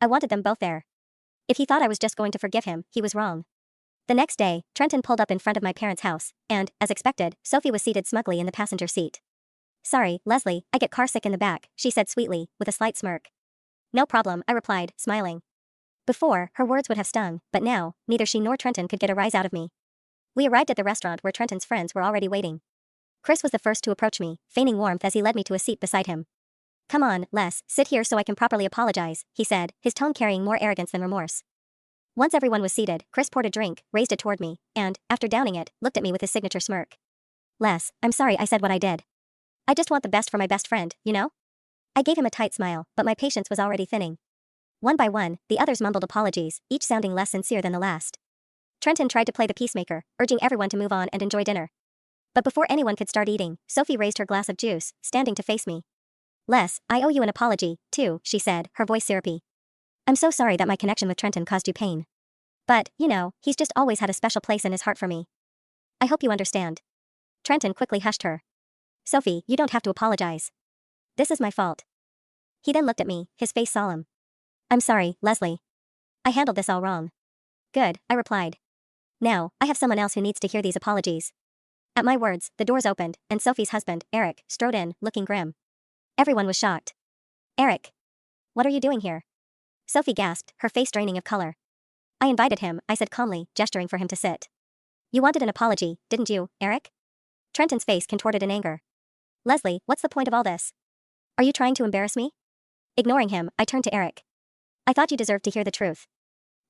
I wanted them both there. If he thought I was just going to forgive him, he was wrong. The next day, Trenton pulled up in front of my parents' house, and, as expected, Sophie was seated smugly in the passenger seat. "Sorry, Leslie, I get carsick in the back," she said sweetly, with a slight smirk. "No problem," I replied, smiling. Before, her words would have stung, but now, neither she nor Trenton could get a rise out of me. We arrived at the restaurant where Trenton's friends were already waiting. Chris was the first to approach me, feigning warmth as he led me to a seat beside him. "Come on, Les, sit here so I can properly apologize," he said, his tone carrying more arrogance than remorse. Once everyone was seated, Chris poured a drink, raised it toward me, and, after downing it, looked at me with his signature smirk. "Les, I'm sorry I said what I did. I just want the best for my best friend, you know?" I gave him a tight smile, but my patience was already thinning. One by one, the others mumbled apologies, each sounding less sincere than the last. Trenton tried to play the peacemaker, urging everyone to move on and enjoy dinner. But before anyone could start eating, Sophie raised her glass of juice, standing to face me. "Les, I owe you an apology, too," she said, her voice syrupy. "I'm so sorry that my connection with Trenton caused you pain. But, you know, he's just always had a special place in his heart for me. I hope you understand." Trenton quickly hushed her. "Sophie, you don't have to apologize. This is my fault." He then looked at me, his face solemn. "I'm sorry, Leslie. I handled this all wrong." "Good," I replied. "Now, I have someone else who needs to hear these apologies." At my words, the doors opened, and Sophie's husband, Eric, strode in, looking grim. Everyone was shocked. "Eric. What are you doing here?" Sophie gasped, her face draining of color. "I invited him," I said calmly, gesturing for him to sit. "You wanted an apology, didn't you, Eric?" Trenton's face contorted in anger. "Leslie, what's the point of all this? Are you trying to embarrass me?" Ignoring him, I turned to Eric. "I thought you deserved to hear the truth.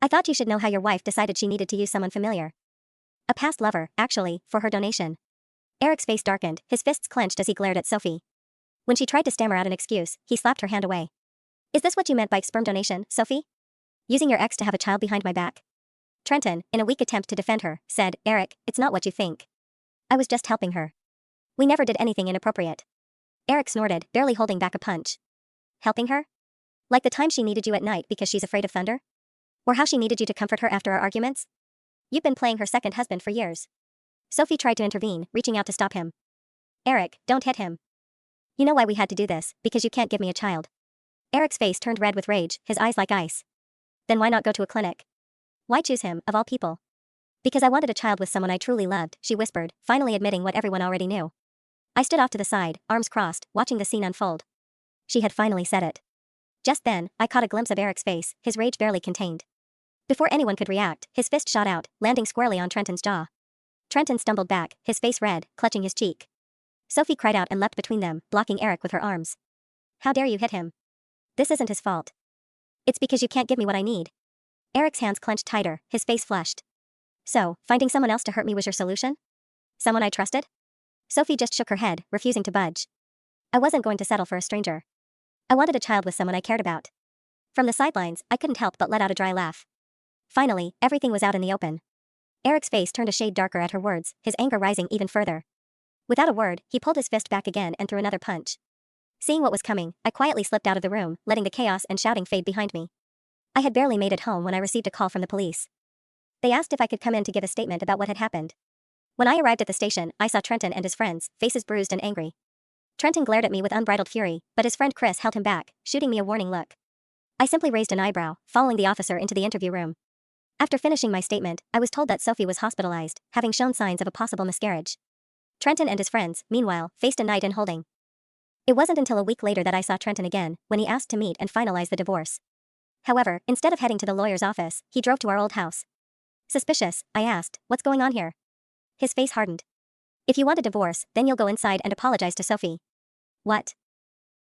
I thought you should know how your wife decided she needed to use someone familiar. A past lover, actually, for her donation." Eric's face darkened, his fists clenched as he glared at Sophie. When she tried to stammer out an excuse, he slapped her hand away. "Is this what you meant by sperm donation, Sophie? Using your ex to have a child behind my back?" Trenton, in a weak attempt to defend her, said, "Eric, it's not what you think. I was just helping her. We never did anything inappropriate." Eric snorted, barely holding back a punch. "Helping her? Like the time she needed you at night because she's afraid of thunder? Or how she needed you to comfort her after our arguments? You've been playing her second husband for years." Sophie tried to intervene, reaching out to stop him. "Eric, don't hit him. You know why we had to do this, because you can't give me a child." Eric's face turned red with rage, his eyes like ice. "Then why not go to a clinic? Why choose him, of all people?" "Because I wanted a child with someone I truly loved," she whispered, finally admitting what everyone already knew. I stood off to the side, arms crossed, watching the scene unfold. She had finally said it. Just then, I caught a glimpse of Eric's face, his rage barely contained. Before anyone could react, his fist shot out, landing squarely on Trenton's jaw. Trenton stumbled back, his face red, clutching his cheek. Sophie cried out and leapt between them, blocking Eric with her arms. "How dare you hit him? This isn't his fault. It's because you can't give me what I need." Eric's hands clenched tighter, his face flushed. "So, finding someone else to hurt me was your solution? Someone I trusted?" Sophie just shook her head, refusing to budge. "I wasn't going to settle for a stranger. I wanted a child with someone I cared about." From the sidelines, I couldn't help but let out a dry laugh. Finally, everything was out in the open. Eric's face turned a shade darker at her words, his anger rising even further. Without a word, he pulled his fist back again and threw another punch. Seeing what was coming, I quietly slipped out of the room, letting the chaos and shouting fade behind me. I had barely made it home when I received a call from the police. They asked if I could come in to give a statement about what had happened. When I arrived at the station, I saw Trenton and his friends, faces bruised and angry. Trenton glared at me with unbridled fury, but his friend Chris held him back, shooting me a warning look. I simply raised an eyebrow, following the officer into the interview room. After finishing my statement, I was told that Sophie was hospitalized, having shown signs of a possible miscarriage. Trenton and his friends, meanwhile, faced a night in holding. It wasn't until a week later that I saw Trenton again, when he asked to meet and finalize the divorce. However, instead of heading to the lawyer's office, he drove to our old house. "Suspicious?" I asked. "What's going on here?" His face hardened. "If you want a divorce, then you'll go inside and apologize to Sophie." "What?